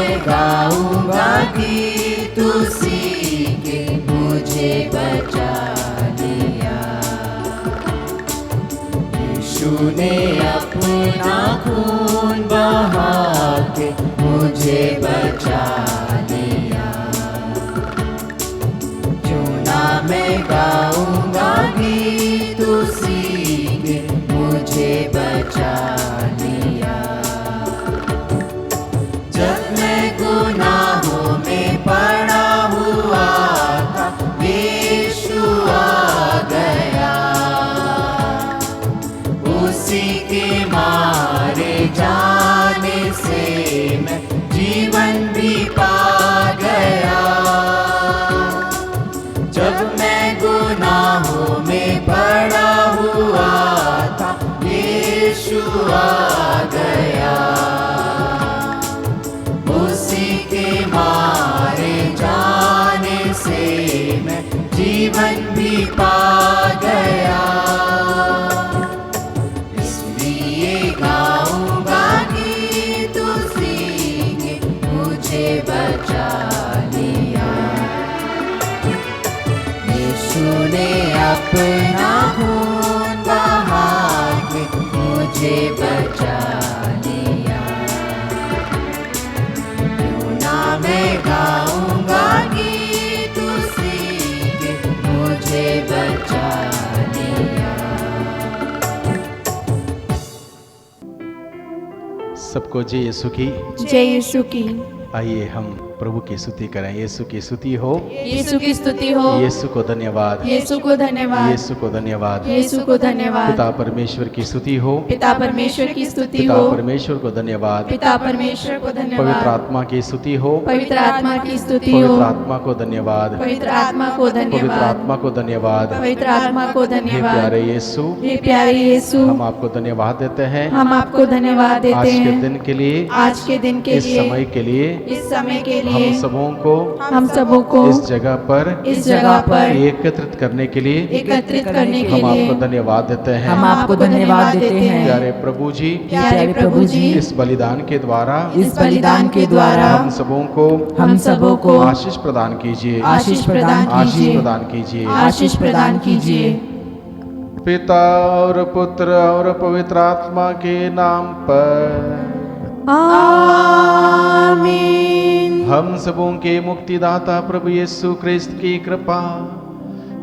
मैं गाऊंगा गीत उसी के मुझे बचा लिया। यीशु ने अपना खून बहा के मुझे बचा लिया। क्यों ना मैं गाऊंगा गीत उसी के मुझे बचा लिया। जब मैं गुनाहों में पड़ा हुआ था, यीशु आ गया। उसी के मारे जाने से मैं जीवन भी पा गया। जब मैं गुनाहों में पड़ा हुआ था, यीशु आ गया। उसी के मारे जाने से मैं जीवन भी पा गया। इसलिए गाऊंगा गीत उसी ने मुझे बचा लिया। यीशु ने अपना खून बहा के मुझे बचा लिया। क्यों ना मैं गाऊंगा गीत उसी के मुझे बचा लिया। सबको जय यीशु की। जय यीशु की। आइए हम प्रभु की स्तुति करें। यीशु की स्तुति हो, यीशु की स्तुति हो। यीशु को धन्यवाद, यीशु को धन्यवाद, यीशु को धन्यवाद। यीशु को धन्यवाद। पिता परमेश्वर की स्तुति हो, पिता परमेश्वर की स्तुति पिता हो। परमेश्वर को धन्यवाद। पिता परमेश्वर को पवित्र धन्यवाद। आत्मा की स्तुति हो, पवित्र आत्मा की स्तुति हो। पवित्र आत्मा को धन्यवाद, पवित्र आत्मा को पवित्र धन्यवाद। आत्मा को धन्यवाद। पवित्र आत्मा को हे धन्यवाद। प्यारे यीशु, हे प्यारे यीशु, हम आपको धन्यवाद देते हैं हम आपको धन्यवाद आज देते के हैं दिन के लिए, आज के दिन के इस लिए, समय के लिए, इस समय के हम लिए, सबों को हम सबों को इस जगह पर इस जगह पर एकत्रित करने के लिए एकत्रित करने के हम लिए आपको धन्यवाद देते हैं। हम आपको धन्यवाद देते हैं। प्यारे प्रभु जी, प्यारे प्रभु जी, इस बलिदान के द्वारा इस बलिदान के द्वारा हम सबों को हम सबों को आशीष प्रदान कीजिए, आशीष प्रदान आशीष कीजिए, प्रदान कीजिए। आशीष प्रदान कीजिए। पिता और पुत्र और पवित्र आत्मा के नाम पर आमीन। हम सबों के मुक्तिदाता प्रभु यीशु क्रिस्त की कृपा,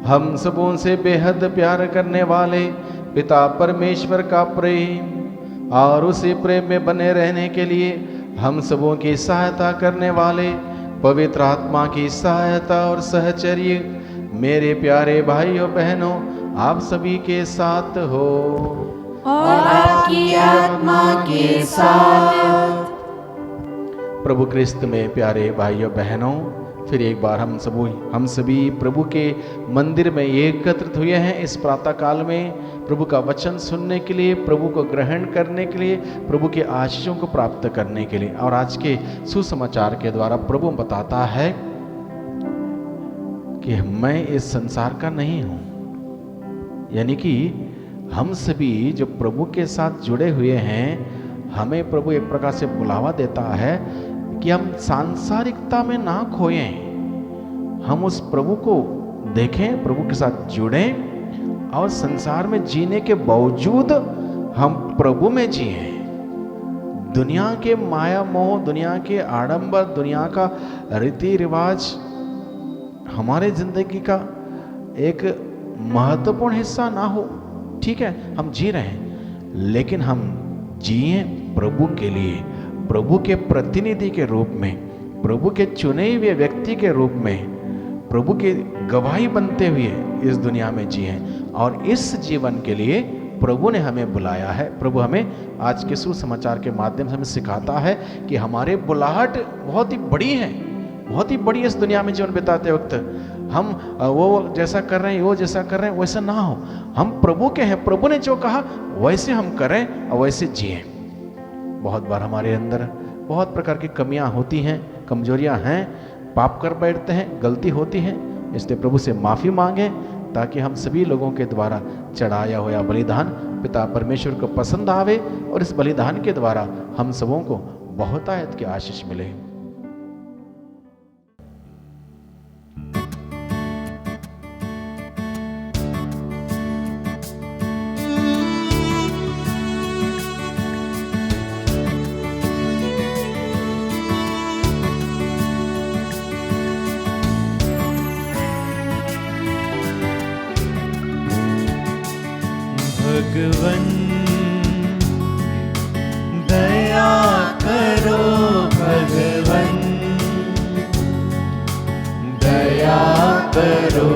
हम सबों से बेहद प्यार करने वाले पिता परमेश्वर का प्रेम और उसी प्रेम में बने रहने के लिए हम सबों की सहायता करने वाले पवित्र आत्मा की सहायता और सहचर्य मेरे प्यारे भाइयों बहनों आप सभी के साथ हो और आपकी आत्मा के साथ। प्रभु क्रिस्त में प्यारे भाइयों बहनों, फिर एक बार हम सभी प्रभु के मंदिर में एकत्रित हुए हैं इस प्रातः काल में प्रभु का वचन सुनने के लिए, प्रभु को ग्रहण करने के लिए, प्रभु के आशीषों को प्राप्त करने के लिए। और आज के सुसमाचार के द्वारा प्रभु बताता है कि मैं इस संसार का नहीं हूं, यानी कि हम सभी जो प्रभु के साथ जुड़े हुए हैं, हमें प्रभु एक प्रकार से बुलावा देता है कि हम सांसारिकता में ना खोएं, हम उस प्रभु को देखें, प्रभु के साथ जुड़ें और संसार में जीने के बावजूद हम प्रभु में जिएं। दुनिया के माया मोह, दुनिया के आडंबर, दुनिया का रीति रिवाज हमारे जिंदगी का एक महत्वपूर्ण हिस्सा ना हो। ठीक है, हम जी रहे हैं, लेकिन हम जिए प्रभु के लिए, प्रभु के प्रतिनिधि के रूप में, प्रभु के चुने हुए व्यक्ति के रूप में, प्रभु के गवाही बनते हुए इस दुनिया में जिए। और इस जीवन के लिए प्रभु ने हमें बुलाया है। प्रभु हमें आज के सुसमाचार के माध्यम से हमें सिखाता है कि हमारे बुलाहट बहुत ही बड़ी है, बहुत ही बड़ी। इस दुनिया में जीवन बिताते वक्त हम वो जैसा कर रहे हैं, वो जैसा कर रहे हैं वैसा ना हो, हम प्रभु के हैं, प्रभु ने जो कहा वैसे हम करें और वैसे जिए। बहुत बार हमारे अंदर बहुत प्रकार की कमियां होती हैं, कमजोरियां हैं, पाप कर बैठते हैं, गलती होती है, इसलिए प्रभु से माफ़ी मांगे ताकि हम सभी लोगों के द्वारा चढ़ाया हुआ बलिदान पिता परमेश्वर को पसंद आवे और इस बलिदान के द्वारा हम सबों को बहुतायत की आशीष मिले। भगवन दया करो भगवन दया करो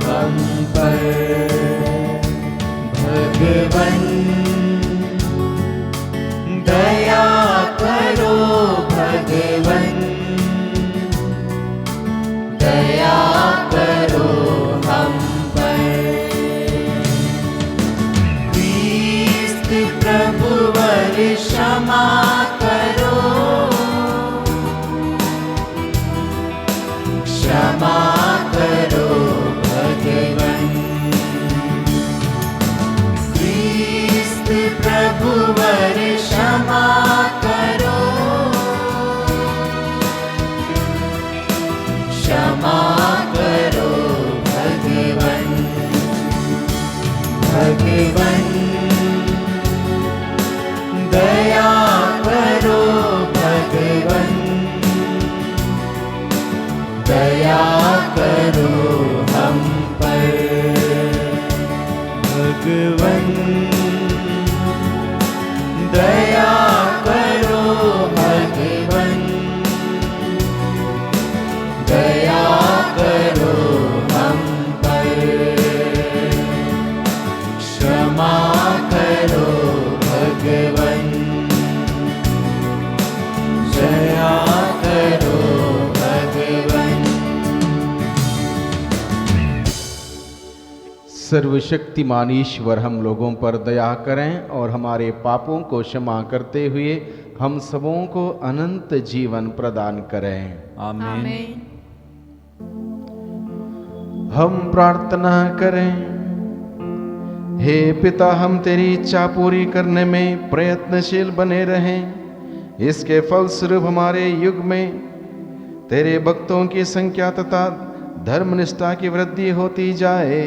हम पर भगवन दया करो भगवन दया करो हम पर क्रिस्त प्रभुवर क्षमा करो क्षमा करो भगवन क्रिस्त प्रभुवर क्षमा करो क्षमा करो भगवन भगवन दया करो भगवन दया करो हम पर भगवन दया करो भगवन दया करो हम पर क्षमा करो भगवन दया करो भगवन। सर्वशक्तिमान ईश्वर हम लोगों पर दया करें और हमारे पापों को क्षमा करते हुए हम सबों को अनंत जीवन प्रदान करें। आमीन। हम प्रार्थना करें। हे पिता, हम तेरी इच्छा पूरी करने में प्रयत्नशील बने रहें। इसके फलस्वरूप हमारे युग में तेरे भक्तों की संख्या तथा धर्मनिष्ठा की वृद्धि होती जाए।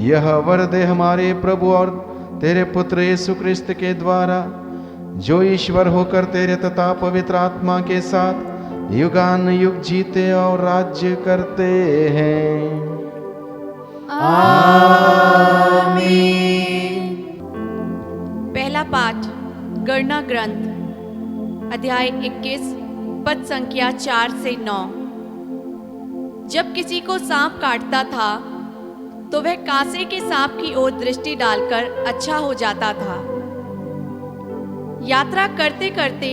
यह वर दे हमारे प्रभु और तेरे पुत्र यीशु क्रिस्त के द्वारा, जो ईश्वर होकर तेरे तथा पवित्र आत्मा के साथ युगान युग जीते और राज्य करते हैं। आमीन। पहला पाठ गणना ग्रंथ अध्याय 21 पद संख्या 4 से 9। जब किसी को सांप काटता था तो वह कांसे के सांप की ओर दृष्टि डालकर अच्छा हो जाता था। यात्रा करते करते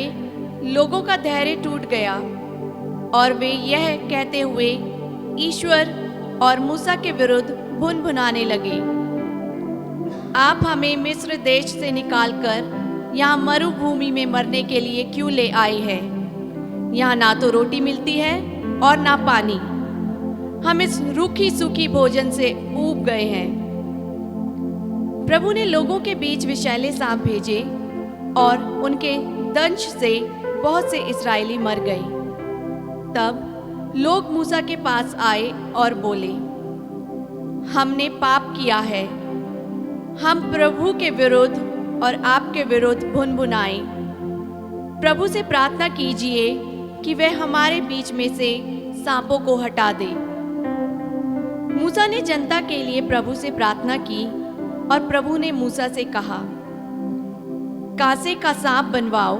लोगों का धैर्य टूट गया और वे यह कहते हुए ईश्वर और मूसा के विरुद्ध भुनभुनाने लगे, आप हमें मिस्र देश से निकालकर यहाँ मरुभूमि में मरने के लिए क्यों ले आए हैं? यहाँ ना तो रोटी मिलती है और ना पानी। हम इस रूखी सूखी भोजन से ऊब गए हैं। प्रभु ने लोगों के बीच विषैले सांप भेजे और उनके दंश से बहुत से इस्राएली मर गए। तब लोग मूसा के पास आए और बोले, हमने पाप किया है। हम प्रभु के विरुद्ध और आपके विरुद्ध भुनभुनाए। प्रभु से प्रार्थना कीजिए कि वह हमारे बीच में से सांपों को हटा दे। मूसा ने जनता के लिए प्रभु से प्रार्थना की और प्रभु ने मूसा से कहा, कांसे का सांप बनवाओ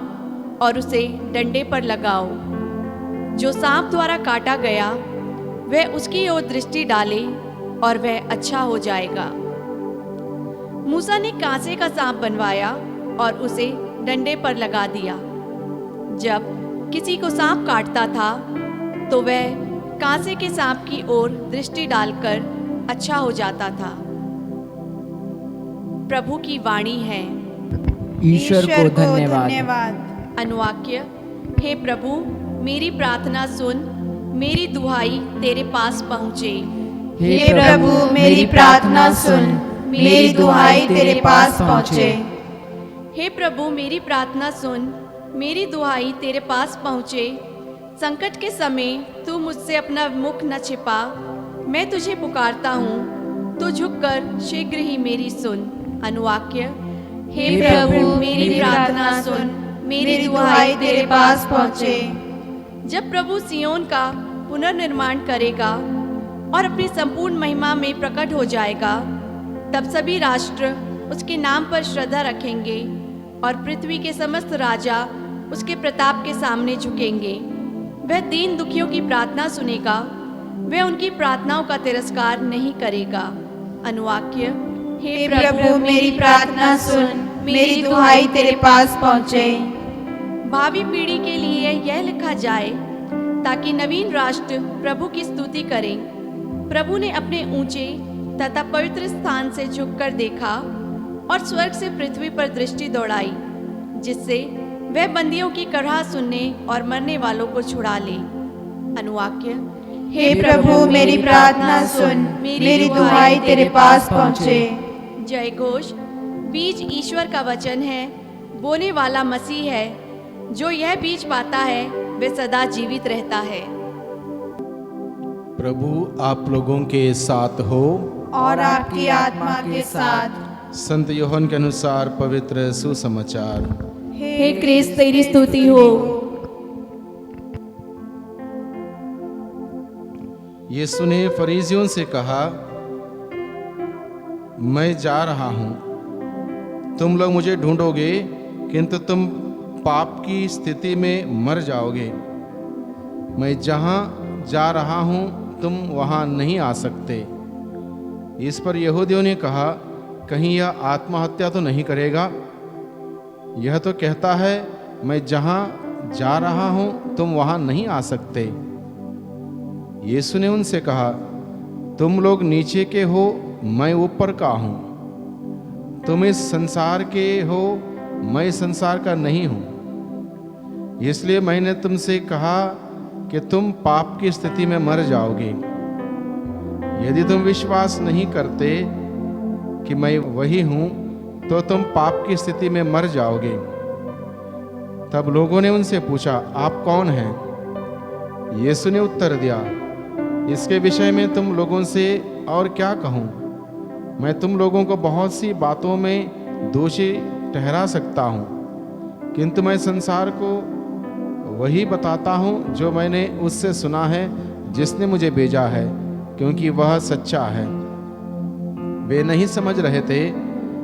और उसे डंडे पर लगाओ। जो सांप द्वारा काटा गया वह उसकी ओर दृष्टि डाले और वह अच्छा हो जाएगा। मूसा ने कांसे का सांप बनवाया और उसे डंडे पर लगा दिया। जब किसी को सांप काटता था तो वह कांसे के सांप की ओर दृष्टि डालकर अच्छा हो जाता था। प्रभु की वाणी है। ईश्वर को धन्यवाद। अनुवाक्य। हे प्रभु, मेरी प्रार्थना सुन, मेरी दुहाई तेरे पास पहुँचे। हे प्रभु, मेरी प्रार्थना सुन, मेरी दुहाई तेरे पास पहुँचे। हे प्रभु, मेरी प्रार्थना सुन, मेरी दुहाई तेरे पास पहुँचे। संकट के समय तू मुझसे अपना मुख न छिपा। मैं तुझे पुकारता हूँ, तू झुककर शीघ्र ही मेरी सुन। अनुवाक्य। हे प्रभु, मेरी प्रार्थना सुन, मेरी दुहाई तेरे पास पहुँचे। जब प्रभु सियोन का पुनर्निर्माण करेगा और अपनी संपूर्ण महिमा में प्रकट हो जाएगा, तब सभी राष्ट्र उसके नाम पर श्रद्धा रखेंगे और पृथ्वी के समस्त राजा उसके प्रताप के सामने झुकेंगे। वह दीन दुखियों की प्रार्थना सुनेगा, वह उनकी प्रार्थनाओं का तिरस्कार नहीं करेगा। अनुवाक्य। हे प्रभु मेरी प्रार्थना सुन, मेरी दुहाई तेरे पास पहुँचे। भावी पीढ़ी के लिए यह लिखा जाए ताकि नवीन राष्ट्र प्रभु की स्तुति करें। प्रभु ने अपने ऊंचे तथा पवित्र स्थान से झुककर देखा और स्वर्ग से पृथ्वी पर दृष्टि दौड़ाई, जिससे वह बंदियों की कराह सुनने और मरने वालों को छुड़ा ले। अनुवाक्य। हे प्रभु मेरी प्रार्थना सुन, मेरी दुहाई तेरे पास पहुँचे। जय घोष। बीज ईश्वर का वचन है, बोने वाला मसीह है। जो यह बीज पाता है वह सदा जीवित रहता है। प्रभु आप लोगों के साथ हो और आपकी आत्मा के साथ। संत यूहन्ना के अनुसार पवित्र सुसमाचार। हे क्रिस्त तेरी स्तुति हो। यीशु ने फरीसियों से कहा, मैं जा रहा हूं, तुम लोग मुझे ढूंढोगे किंतु तुम पाप की स्थिति में मर जाओगे। मैं जहां जा रहा हूं तुम वहां नहीं आ सकते। इस पर यहूदियों ने कहा, कहीं यह आत्महत्या तो नहीं करेगा? यह तो कहता है, मैं जहां जा रहा हूं तुम वहां नहीं आ सकते। यीशु ने उनसे कहा, तुम लोग नीचे के हो, मैं ऊपर का हूं। तुम इस संसार के हो, मैं संसार का नहीं हूं। इसलिए मैंने तुमसे कहा कि तुम पाप की स्थिति में मर जाओगे। यदि तुम विश्वास नहीं करते कि मैं वही हूं, तो तुम पाप की स्थिति में मर जाओगे। तब लोगों ने उनसे पूछा, आप कौन हैं? यीशु ने उत्तर दिया, इसके विषय में तुम लोगों से और क्या कहूं? मैं तुम लोगों को बहुत सी बातों में दोषी ठहरा सकता हूं, किंतु मैं संसार को वही बताता हूं जो मैंने उससे सुना है जिसने मुझे भेजा है, क्योंकि वह सच्चा है। वे नहीं समझ रहे थे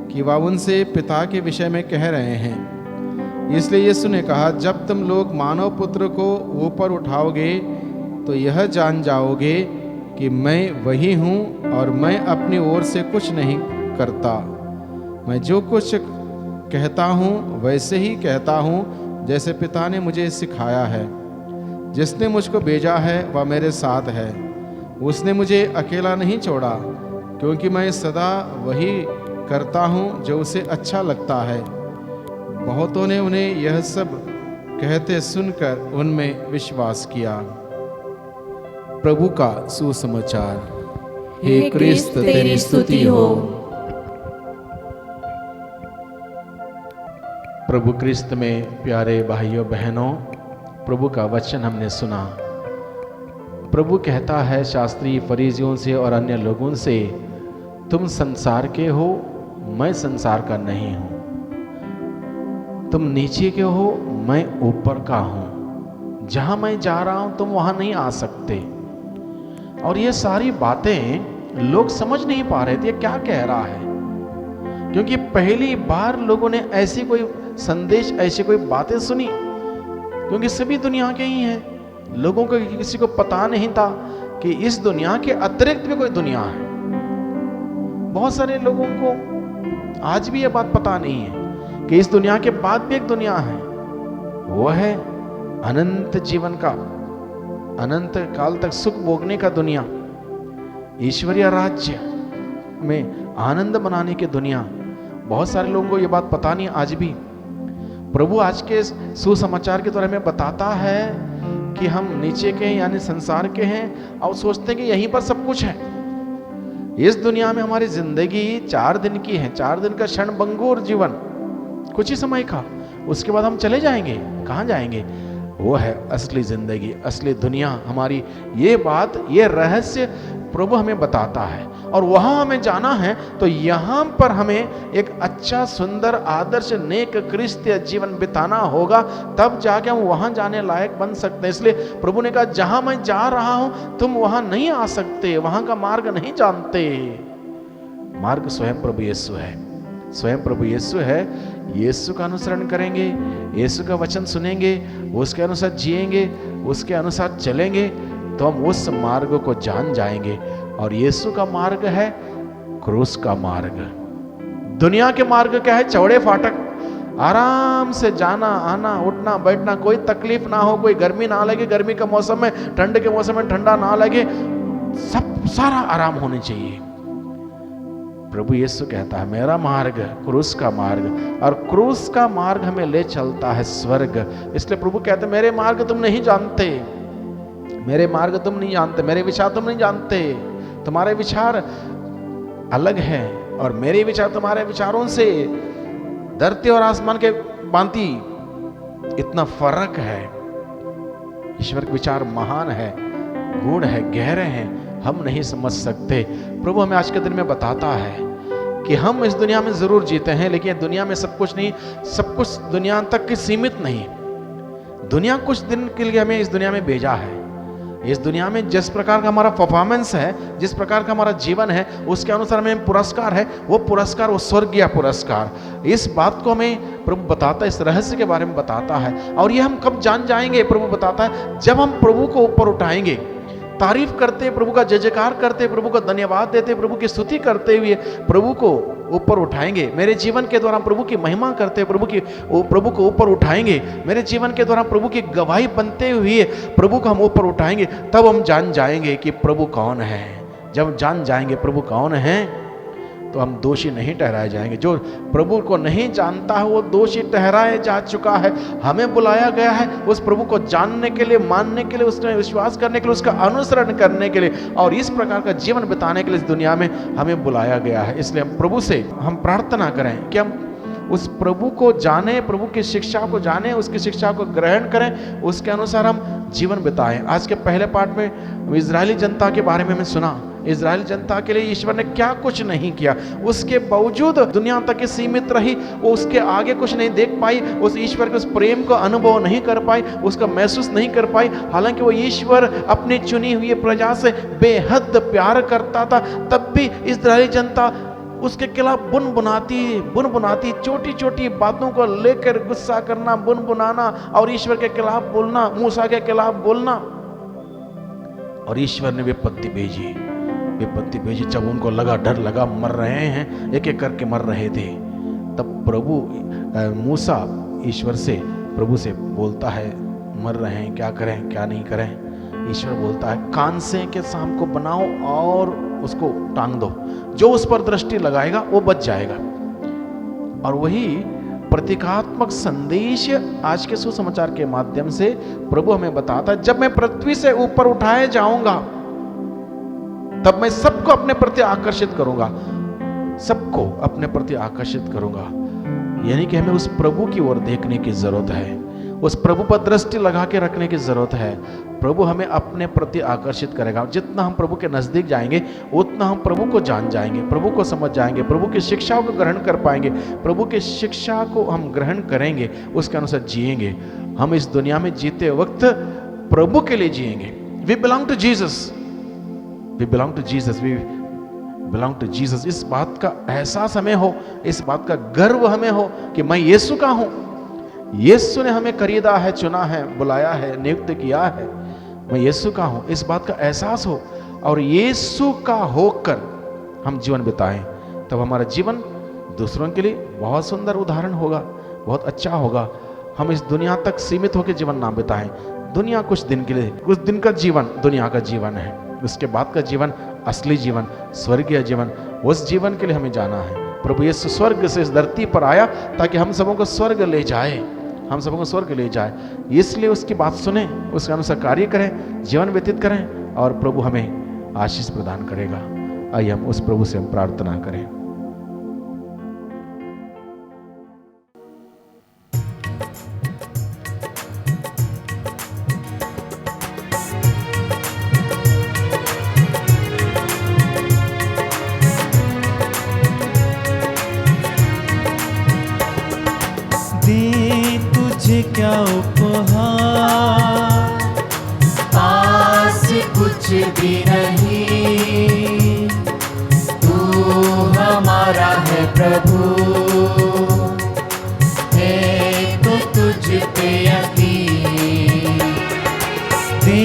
कि वह उनसे पिता के विषय में कह रहे हैं। इसलिए यीशु ने कहा, जब तुम लोग मानव पुत्र को ऊपर उठाओगे तो यह जान जाओगे कि मैं वही हूँ और मैं अपनी ओर से कुछ नहीं करता। मैं जो कुछ कहता हूँ वैसे ही कहता हूँ जैसे पिता ने मुझे सिखाया है। जिसने मुझको भेजा है वह मेरे साथ है। उसने मुझे अकेला नहीं छोड़ा, क्योंकि मैं सदा वही करता हूँ जो उसे अच्छा लगता है। बहुतों ने उन्हें यह सब कहते सुनकर उनमें विश्वास किया। प्रभु का सुसमाचार। हे क्रिस्त तेरी स्तुति हो। प्रभु क्रिस्त में प्यारे भाइयों बहनों, प्रभु का वचन हमने सुना। प्रभु कहता है शास्त्री फरीसियों से और अन्य लोगों से, तुम संसार के हो, मैं संसार का नहीं हूं। तुम नीचे के हो, मैं ऊपर का हूं। जहां मैं जा रहा हूं तुम वहां नहीं आ सकते। और ये सारी बातें लोग समझ नहीं पा रहे थे क्या कह रहा है, क्योंकि पहली बार लोगों ने ऐसी कोई संदेश, ऐसी कोई बातें सुनी, क्योंकि सभी दुनिया के ही हैं। लोगों को किसी को पता नहीं था कि इस दुनिया के अतिरिक्त भी कोई दुनिया है। बहुत सारे लोगों को आज भी यह बात पता नहीं है कि इस दुनिया के बाद भी एक दुनिया है, वो है अनंत जीवन का, अनंत काल तक सुख भोगने का दुनिया, ईश्वरीय राज्य में आनंद मनाने की दुनिया। बहुत सारे लोगों को यह बात पता नहीं आज भी। प्रभु आज के सुसमाचार के द्वारा हमें बताता है कि हम नीचे के यानी संसार के हैं और सोचते हैं कि यहीं पर सब कुछ है। इस दुनिया में हमारी जिंदगी 4 दिन की है, 4 दिन का क्षणभंगुर जीवन, कुछ ही समय का। उसके बाद हम चले जाएंगे। कहाँ जाएंगे? वो है असली जिंदगी, असली दुनिया हमारी। ये बात, ये रहस्य प्रभु हमें बताता है और वहां हमें जाना है। तो यहां पर हमें एक अच्छा, सुंदर, आदर्श, नेक क्रिस्तीय जीवन बिताना होगा, तब जाके हम वहां जाने लायक बन सकते हैं। इसलिए प्रभु ने कहा, जहां मैं जा रहा हूं तुम वहां नहीं आ सकते, वहां का मार्ग नहीं जानते। मार्ग स्वयं प्रभु यीशु है। स्वयं प्रभु यीशु है, यीशु का अनुसरण करेंगे, यीशु का वचन सुनेंगे, उसके अनुसार जिएंगे, उसके अनुसार चलेंगे, तो हम उस मार्ग को जान जाएंगे। और यीशु का मार्ग है क्रूस का मार्ग। दुनिया के मार्ग क्या है? चौड़े फाटक, आराम से जाना आना, उठना बैठना, कोई तकलीफ ना हो, कोई गर्मी ना लगे, गर्मी के मौसम में, ठंड के मौसम में ठंडा ना लगे, सब सारा आराम होने चाहिए। प्रभु यीशु कहता है मेरा मार्ग क्रूस का मार्ग, और क्रूस का मार्ग हमें ले चलता है स्वर्ग। इसलिए प्रभु कहते हैं मेरे मार्ग तुम नहीं जानते, मेरे मार्ग तुम नहीं जानते, मेरे विचार तुम नहीं जानते, तुम्हारे विचार अलग हैं और मेरे विचार तुम्हारे विचारों से धरती और आसमान के भांति इतना फर्क है। ईश्वर के विचार महान है, गूढ़ है, गहरे हैं, हम नहीं समझ सकते। प्रभु हमें आज के दिन में बताता है कि हम इस दुनिया में जरूर जीते हैं, लेकिन दुनिया में सब कुछ नहीं, सब कुछ दुनिया तक की सीमित नहीं। दुनिया कुछ दिन के लिए हमें इस दुनिया में भेजा है। इस दुनिया में जिस प्रकार का हमारा परफॉर्मेंस है, जिस प्रकार का हमारा जीवन है, उसके अनुसार हमें पुरस्कार है, वो पुरस्कार वो स्वर्गीय पुरस्कार। इस बात को हमें प्रभु बताता है, इस रहस्य के बारे में बताता है। और ये हम कब जान जाएंगे? प्रभु बताता है जब हम प्रभु को ऊपर उठाएंगे, तारीफ करते, प्रभु का जय जयकार करते, प्रभु को धन्यवाद देते, प्रभु की स्तुति करते हुए प्रभु को ऊपर उठाएंगे। मेरे जीवन के दौरान प्रभु की महिमा करते, प्रभु को ऊपर उठाएंगे। मेरे जीवन के दौरान प्रभु की गवाही बनते हुए प्रभु को हम ऊपर उठाएंगे, तब हम जान जाएंगे कि प्रभु कौन है। जब जान जाएंगे प्रभु कौन है, तो हम दोषी नहीं ठहराए जाएंगे। जो प्रभु को नहीं जानता है वो दोषी ठहराया जा चुका है। हमें बुलाया गया है उस प्रभु को जानने के लिए, मानने के लिए, उसमें विश्वास करने के लिए, उसका अनुसरण करने के लिए और इस प्रकार का जीवन बिताने के लिए इस दुनिया में हमें बुलाया गया है। इसलिए हम प्रभु से हम प्रार्थना करें कि हम उस प्रभु को जाने, प्रभु की शिक्षा को जाने, उसकी शिक्षा को ग्रहण करें, उसके अनुसार हम जीवन बिताएं। आज के पहले पाठ में इजरायली जनता के बारे में हमें सुना। इजरायली जनता के लिए ईश्वर ने क्या कुछ नहीं किया, उसके बावजूद दुनिया तक ही सीमित रही, वो उसके आगे कुछ नहीं देख पाई, उस ईश्वर के उस प्रेम को अनुभव नहीं कर पाई, उसका महसूस नहीं कर पाई। हालांकि वो ईश्वर अपनी चुनी हुई प्रजा से बेहद प्यार करता था, तब भी इजरायली जनता उसके खिलाफ बुनबुनाती, छोटी छोटी बातों को लेकर गुस्सा करना, बुनबुनाना और ईश्वर के खिलाफ बोलना, मूसा के खिलाफ बोलना। और ईश्वर ने विपत्ति भेजी जब उनको लगा, डर लगा, मर रहे हैं, एक एक करके मर रहे थे। तब प्रभु मूसा ईश्वर से, प्रभु से बोलता है मर रहे हैं, क्या करें क्या नहीं करें। ईश्वर बोलता है कांसे के सांप को बनाओ और उसको टांग दो, जो उस पर दृष्टि लगाएगा वो बच जाएगा। और वही प्रतीकात्मक संदेश आज के सुसमाचार के माध्यम से प्रभु हमें बताता है, जब मैं पृथ्वी से ऊपर उठाए जाऊंगा तब मैं सबको अपने प्रति आकर्षित करूंगा, सबको अपने प्रति आकर्षित करूंगा। यानी कि हमें उस प्रभु की ओर देखने की जरूरत है, उस प्रभु पर दृष्टि लगा के रखने की जरूरत है। प्रभु हमें अपने प्रति आकर्षित करेगा। जितना हम प्रभु के नजदीक जाएंगे उतना हम प्रभु को जान जाएंगे, प्रभु को समझ जाएंगे, प्रभु की शिक्षाओं को ग्रहण कर पाएंगे। प्रभु की शिक्षा को हम ग्रहण करेंगे, उसके अनुसार जिएंगे। हम इस दुनिया में जीते वक्त प्रभु के लिए जिएंगे। We belong to Jesus, we belong to Jesus, we belong to Jesus. इस बात का एहसास हमें हो, इस बात का गर्व हमें हो कि मैं यीशु का हूं। यीशु ने हमें खरीदा है, चुना है, बुलाया है, नियुक्त किया है। मैं यीशु का हूं, इस बात का एहसास हो और यीशु का होकर हम जीवन बिताएं, तब हमारा जीवन दूसरों के लिए बहुत सुंदर उदाहरण होगा, बहुत अच्छा होगा। हम इस दुनिया तक सीमित होकर जीवन ना बिताएं। दुनिया कुछ दिन के लिए, कुछ दिन का जीवन दुनिया का जीवन है, उसके बाद का जीवन असली जीवन, स्वर्गीय जीवन, उस जीवन के लिए हमें जाना है। प्रभु यीशु स्वर्ग से इस धरती पर आया ताकि हम सबों को स्वर्ग ले जाए, हम सबों को स्वर्ग ले जाए। इसलिए उसकी बात सुने, उसके अनुसार कार्य करें, जीवन व्यतीत करें और प्रभु हमें आशीष प्रदान करेगा। आइए हम उस प्रभु से हम प्रार्थना करें। क्या उपहार, पास कुछ भी नहीं, तू हमारा है प्रभु, एक तुझ पे यकीन, दे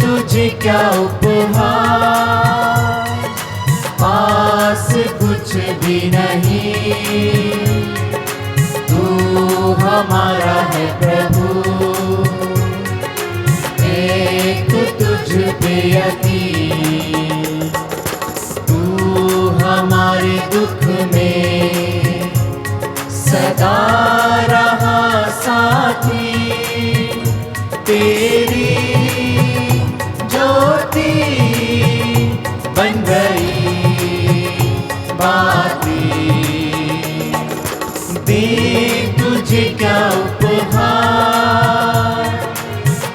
तुझे क्या उपहार, पास कुछ भी नहीं, तू हमारा है प्रभु, एक तुझ पे यकीन, तू हमारे दुख में सदा रहा साथी, तेरी ज्योति बन गई बाती, दे तुझे क्या उपहार,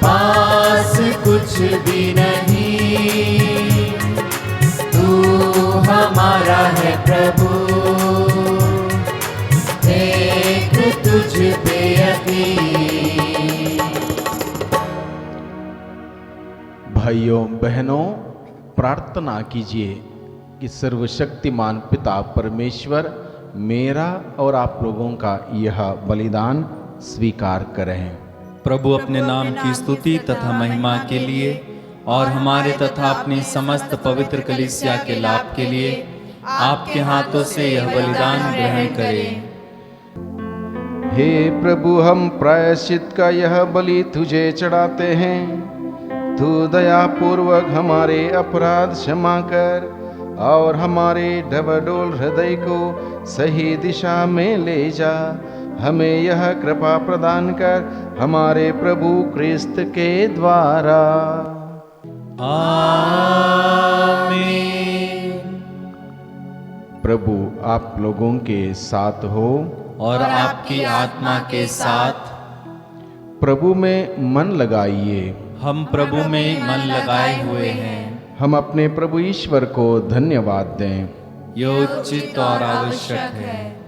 पास कुछ भी नहीं, तू हमारा है प्रभु, एक तुझ पे यकीन। भाइयों बहनों, प्रार्थना कीजिए कि सर्वशक्तिमान पिता परमेश्वर मेरा और आप लोगों का यह बलिदान स्वीकार करें। प्रभु अपने नाम की स्तुति तथा महिमा के लिए और हमारे तथा अपनी समस्त पवित्र कलीसिया के लाभ के लिए आपके हाथों से यह बलिदान ग्रहण करें। हे प्रभु, हम प्रायश्चित का यह बलि तुझे चढ़ाते हैं, तू दया पूर्वक हमारे अपराध क्षमा कर और हमारे डबडोल हृदय को सही दिशा में ले जा। हमें यह कृपा प्रदान कर हमारे प्रभु क्रिस्त के द्वारा। आमीन। प्रभु आप लोगों के साथ हो और आपकी आत्मा के साथ। प्रभु में मन लगाइए। हम प्रभु में मन लगाए हुए हैं। हम अपने प्रभु ईश्वर को धन्यवाद दें। यह उचित और आवश्यक है।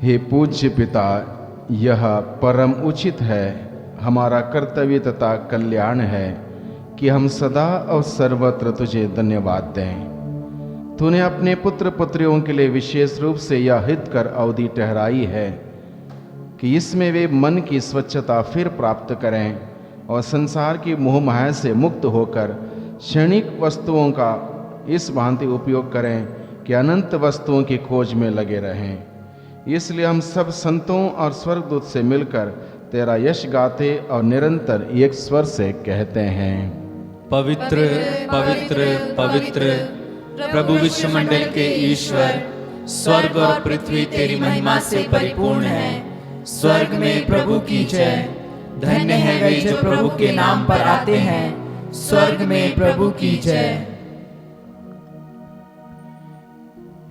हे पूज्य पिता, यह परम उचित है, हमारा कर्तव्य तथा कल्याण है कि हम सदा और सर्वत्र तुझे धन्यवाद दें। तूने अपने पुत्र पुत्रियों के लिए विशेष रूप से यह हित कर अवधि ठहराई है कि इसमें वे मन की स्वच्छता फिर प्राप्त करें और संसार की मोह माया से मुक्त होकर क्षणिक वस्तुओं का इस भांति उपयोग करें कि अनंत वस्तुओं की खोज में लगे रहें। इसलिए हम सब संतों और स्वर्गदूत से मिलकर तेरा यश गाते और निरंतर एक स्वर से कहते हैं, पवित्र पवित्र पवित्र प्रभु विश्वमंडल के ईश्वर, स्वर्ग और पृथ्वी तेरी महिमा से परिपूर्ण है। स्वर्ग में प्रभु की जय। धन्य है वे जो प्रभु के नाम पर आते हैं। स्वर्ग में प्रभु की जय।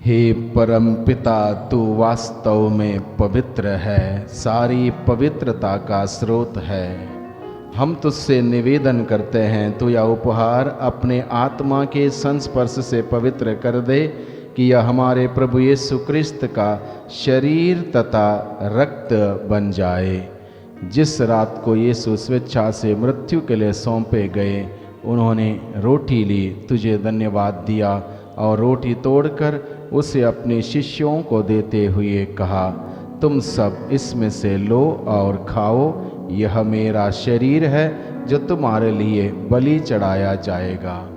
हे परम पिता, तू वास्तव में पवित्र है, सारी पवित्रता का स्रोत है। हम तुझसे निवेदन करते हैं, तू यह उपहार अपने आत्मा के संस्पर्श से पवित्र कर दे कि यह हमारे प्रभु यीशु क्रिस्त का शरीर तथा रक्त बन जाए। जिस रात को यीशु स्वेच्छा से मृत्यु के लिए सौंपे गए, उन्होंने रोटी ली, तुझे धन्यवाद दिया और रोटी तोड़कर उसे अपने शिष्यों को देते हुए कहा, तुम सब इसमें से लो और खाओ, यह मेरा शरीर है जो तुम्हारे लिए बलि चढ़ाया जाएगा।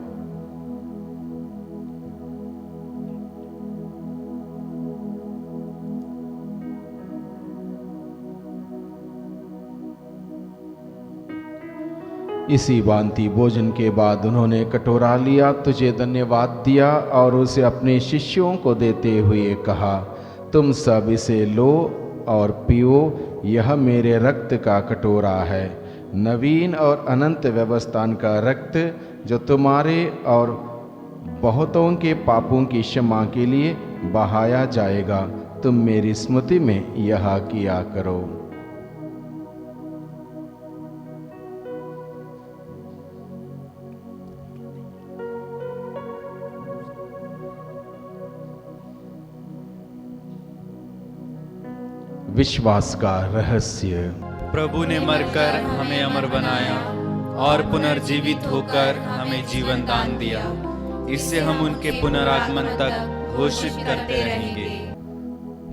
इसी भांति भोजन के बाद उन्होंने कटोरा लिया, तुझे धन्यवाद दिया और उसे अपने शिष्यों को देते हुए कहा, तुम सब इसे लो और पियो, यह मेरे रक्त का कटोरा है, नवीन और अनंत व्यवस्थान का रक्त जो तुम्हारे और बहुतों के पापों की क्षमा के लिए बहाया जाएगा। तुम मेरी स्मृति में यह किया करो। विश्वास का रहस्य। प्रभु ने मरकर हमें अमर बनाया और पुनर्जीवित होकर हमें जीवन दान दिया। इसे हम उनके पुनरागमन तक घोषित करते रहेंगे।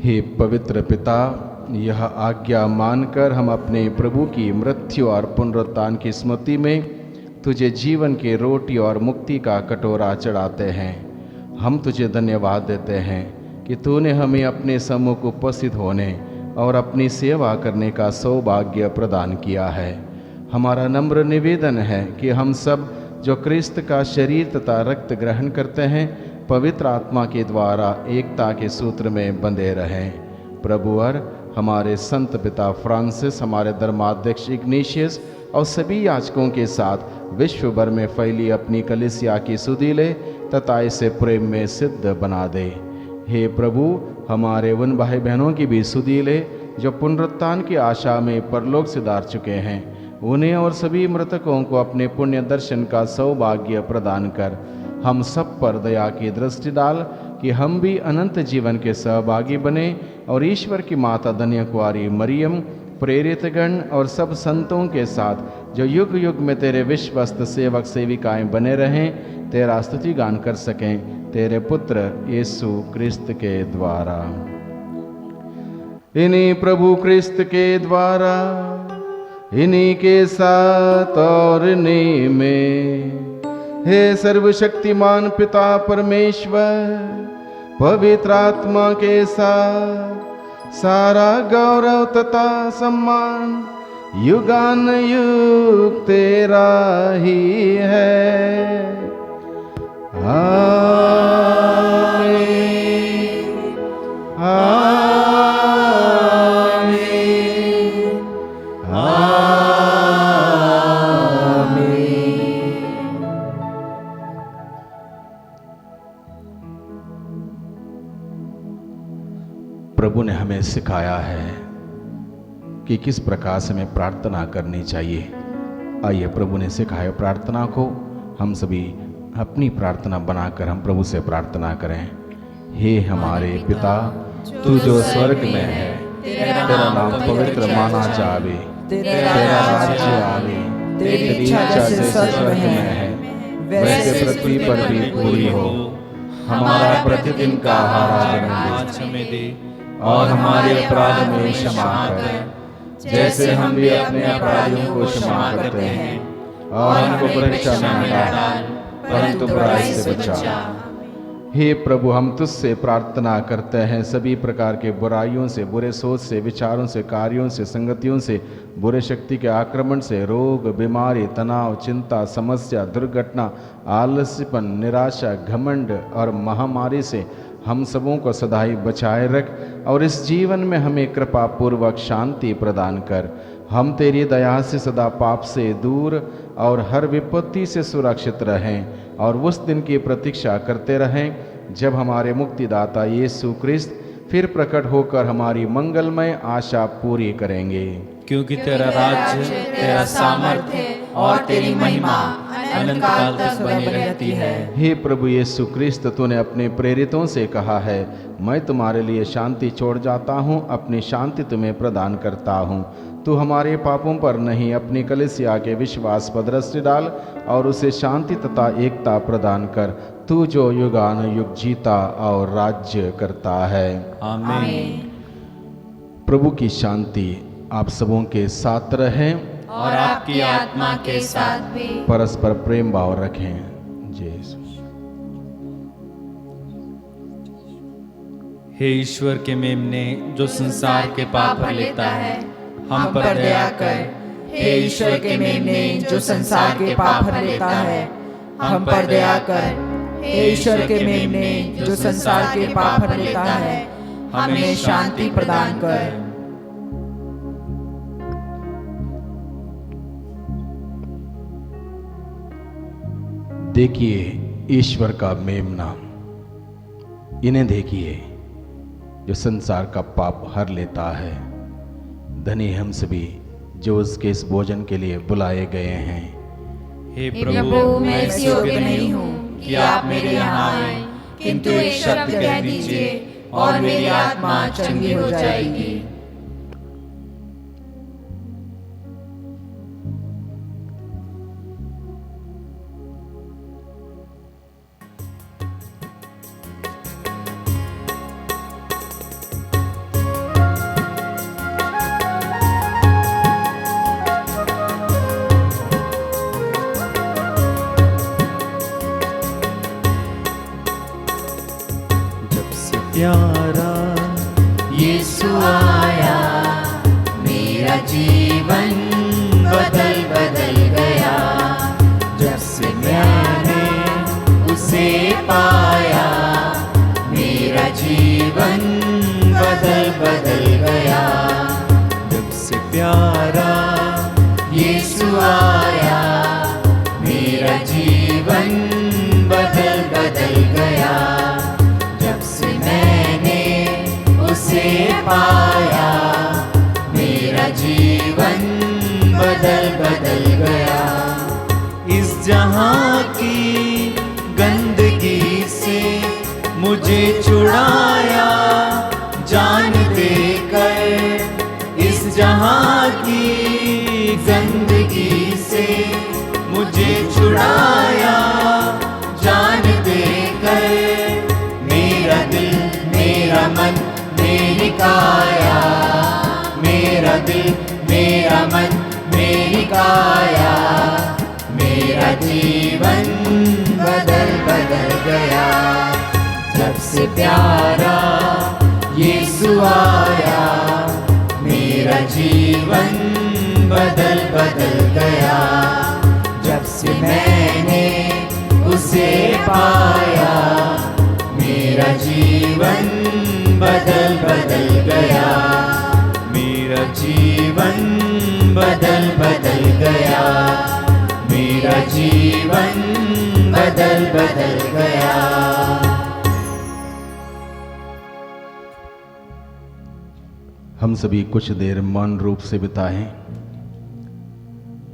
हे पवित्र पिता, यह आज्ञा मानकर हम अपने प्रभु की मृत्यु और पुनरुत्थान की स्मृति में तुझे जीवन की रोटी और मुक्ति का कटोरा चढ़ाते हैं। हम तुझे धन्यवाद देते हैं कि तूने हमें अपने सम्मुख उपस्थित होने और अपनी सेवा करने का सौभाग्य प्रदान किया है। हमारा नम्र निवेदन है कि हम सब जो क्रिस्त का शरीर तथा रक्त ग्रहण करते हैं, पवित्र आत्मा के द्वारा एकता के सूत्र में बंधे रहें। प्रभुवर, हमारे संत पिता फ्रांसिस, हमारे धर्माध्यक्ष इग्नेशियस और सभी याजकों के साथ विश्व भर में फैली अपनी कलीसिया की सुधि ले तथा इसे प्रेम में सिद्ध बना दे। हे प्रभु, हमारे उन भाई बहनों की भी सुधि ले जो पुनरुत्थान की आशा में परलोक सिधार चुके हैं। उन्हें और सभी मृतकों को अपने पुण्य दर्शन का सौभाग्य प्रदान कर हम सब पर दया की दृष्टि डाल कि हम भी अनंत जीवन के सहभागी बने और ईश्वर की माता धन्य कुंवारी मरियम, प्रेरितगण और सब संतों के साथ जो युग युग में तेरे विश्वस्त सेवक सेविकाएं बने रहें, तेरा स्तुति गान कर सकें तेरे पुत्र यीशु क्रिस्त के द्वारा। इन्हीं प्रभु क्रिस्त के द्वारा, इन्हीं के साथ और इन्हीं में, हे सर्वशक्तिमान पिता परमेश्वर, पवित्र आत्मा के साथ सारा गौरव तथा सम्मान युगानुयुग तेरा ही है। आमीन, आमीन, आमीन। प्रभु ने हमें सिखाया है कि किस प्रकार से हमें प्रार्थना करनी चाहिए। आइए प्रभु ने सिखाया प्रार्थना को हम सभी अपनी प्रार्थना बनाकर हम प्रभु से प्रार्थना करें। हे हमारे पिता, तू जो स्वर्ग में है, तेरा नाम पवित्र माना जावे, तेरा राज्य आवे, तेरी इच्छा जैसे स्वर्ग में है वैसे पृथ्वी पर भी पूरी हो। हमारा प्रतिदिन का आहार आज हमें दे और हमारे अपराध में क्षमा कर, जैसे हम भी अपने अपराधियों को क्षमा करते हैं, और हमको परीक्षा में न डाल परंतु बुराई से बचा। हे प्रभु, हम तुझसे प्रार्थना करते हैं सभी प्रकार के बुराइयों से, बुरे सोच से, विचारों से, कार्यों से, संगतियों से, बुरे शक्ति के आक्रमण से, रोग, बीमारी, तनाव, चिंता, समस्या, दुर्घटना, आलस्यपन, निराशा, घमंड और महामारी से हम सबों को सदाई बचाए रख और इस जीवन में हमें कृपा पूर्वक शांति प्रदान कर। हम तेरी दया से सदा पाप से दूर और हर विपत्ति से सुरक्षित रहें और उस दिन की प्रतीक्षा करते रहें जब हमारे मुक्तिदाता यीशु क्रिस्त फिर प्रकट होकर हमारी मंगलमय आशा पूरी करेंगे। क्योंकि तेरा राज्य, तेरा सामर्थ्य और तेरी महिमा अनंत काल तक बनी रहती है। हे प्रभु यीशु क्रिस्त, तूने अपने प्रेरितों से कहा है, मैं तुम्हारे लिए शांति छोड़ जाता हूँ, अपनी शांति तुम्हें प्रदान करता हूँ। तू हमारे पापों पर नहीं, अपनी कलीसिया के विश्वास पर दृष्टि डाल और उसे शांति तथा एकता प्रदान कर, तू जो युगानुयुग जीता और राज्य करता है। आमीन। प्रभु की शांति आप सबों के साथ रहे और आपकी आत्मा के साथ भी। परस्पर प्रेम भाव रखें। जय यीशु। हे ईश्वर के मेमने, जो संसार के पाप भर लेता है, हम पर दया कर। हे ईश्वर के मेमने, जो संसार के पाप भर लेता है, हम पर दया कर। हे ईश्वर के मेमने, जो संसार के पाप भर लेता है, हमें शांति प्रदान कर। देखिए ईश्वर का मेमना, इन्हें देखिए जो संसार का पाप हर लेता है। धनी हम सभी जो उसके इस भोजन के लिए बुलाए गए हैं। हे प्रभु, मैं इस योग्य नहीं हूँ कि आप मेरे यहाँ आए, किंतु एक शब्द कह दीजिए और मेरी आत्मा चंगी हो जाएगी। प्यारा यीशु आया, मेरा जीवन बदल बदल गया। जब से मैंने उसे पाया, मेरा जीवन बदल बदल गया। जब से प्यारा यीशु आया, मेरा जीवन बदल बदल गया। जब से मैंने उसे पाया, मेरा जीवन बदल बदल गया। इस जहां की गंदगी से मुझे छुड़ाया जान देकर। इस जहां की गंदगी से मुझे छुड़ाया जान देकर। मेरा दिल मेरा मन मेरी काया, मेरा दिल मेरा मन मेरी काया, मेरा जीवन बदल बदल गया। जब से प्यारा यीशु आया, मेरा जीवन बदल बदल गया। जब से मैंने उसे पाया, मेरा जीवन बदल बदल गया। मेरा जीवन बदल बदल गया। मेरा जीवन बदल बदल गया। हम सभी कुछ देर मौन रूप से बिताएं।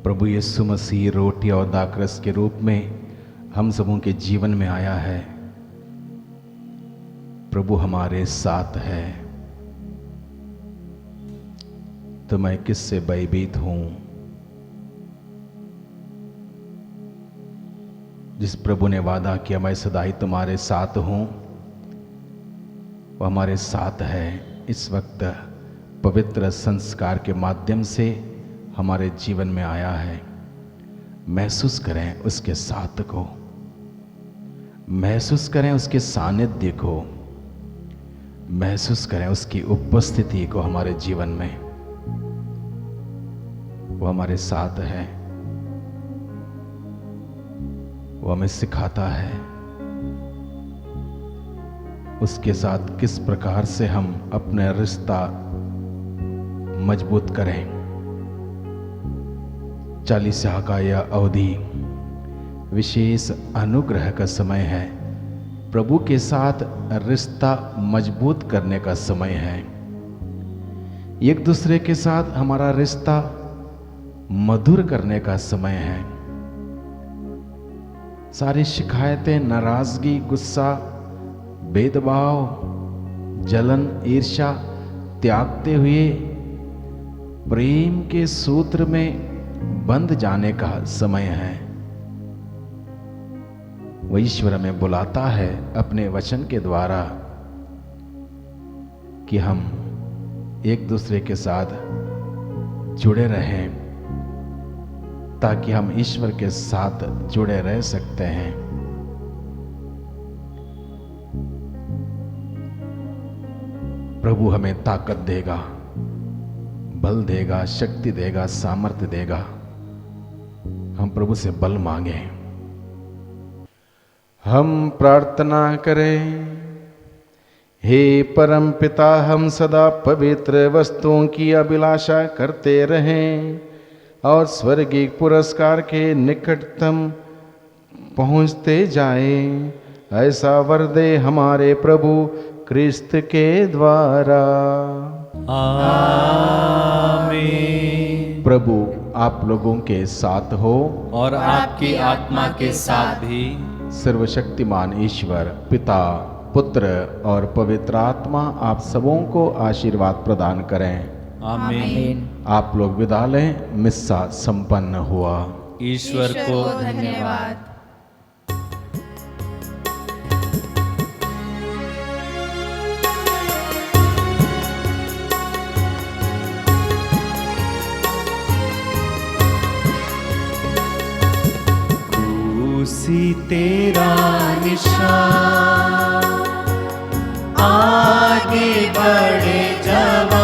प्रभु यीशु मसीह रोटी और दाखरस के रूप में हम सबों के जीवन में आया है। प्रभु हमारे साथ है, तो मैं किससे भयभीत हूं? जिस प्रभु ने वादा किया मैं सदा ही तुम्हारे साथ हूं, वो हमारे साथ है। इस वक्त पवित्र संस्कार के माध्यम से हमारे जीवन में आया है। महसूस करें उसके साथ को, महसूस करें उसके सानिध्य को, महसूस करें उसकी उपस्थिति को हमारे जीवन में। वो हमारे साथ है, वो हमें सिखाता है उसके साथ किस प्रकार से हम अपना रिश्ता मजबूत करें। चालीसा का यह अवधि विशेष अनुग्रह का समय है। प्रभु के साथ रिश्ता मजबूत करने का समय है। एक दूसरे के साथ हमारा रिश्ता मधुर करने का समय है। सारी शिकायतें, नाराजगी, गुस्सा, भेदभाव, जलन, ईर्ष्या त्यागते हुए प्रेम के सूत्र में बंध जाने का समय है। वो ईश्वर हमें बुलाता है अपने वचन के द्वारा कि हम एक दूसरे के साथ जुड़े रहें, ताकि हम ईश्वर के साथ जुड़े रह सकते हैं। प्रभु हमें ताकत देगा, बल देगा, शक्ति देगा, सामर्थ्य देगा। हम प्रभु से बल मांगे। हम प्रार्थना करें। हे परम पिता, हम सदा पवित्र वस्तुओं की अभिलाषा करते रहें और स्वर्गीय पुरस्कार के निकटतम पहुँचते जाएं। ऐसा वर दे हमारे प्रभु क्रिस्त के द्वारा। आमीन। प्रभु आप लोगों के साथ हो और आपकी आत्मा के साथ भी। सर्वशक्तिमान ईश्वर पिता, पुत्र और पवित्र आत्मा आप सबों को आशीर्वाद प्रदान करें। आमीन। आप लोग विदा लें। मिस्सा संपन्न हुआ। ईश्वर को धन्यवाद। क्रूसी तेरा निशान आगे बढ़े जवान,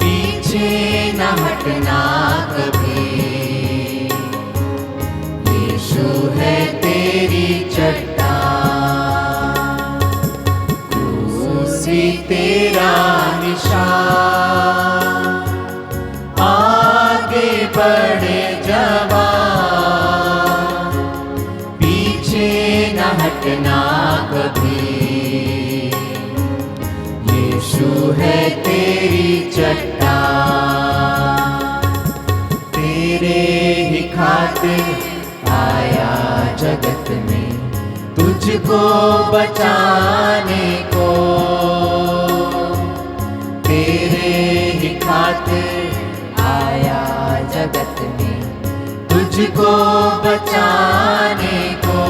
पीछे न हटना कभी। यीशु है तेरी चट्टान, क्रूसी तेरा निशान। आगे बढ़े जवान, पीछे न हटना कभी। यीशु है तेरी चट्टान, तेरे ही खातिर आया जगत में तुझको बचाने को। तेरे ही खातिर आया जगत में तुझको बचाने को।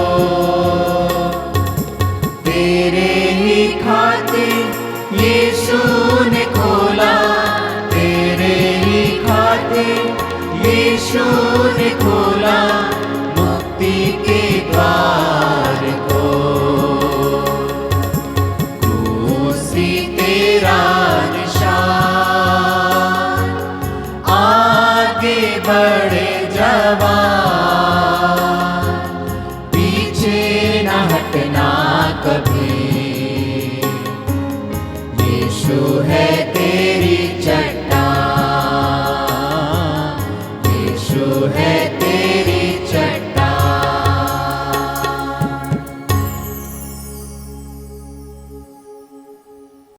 तेरे ही खातिर यीशु ने खोला, तेरे ही खातिर यीशु ने खोला मुक्ति के द्वार को। क्रूसी तेरा निशान, आगे बढ़े जवान, पीछे न हटना कभी। यीशु है तेरी चट्टान, यीशु है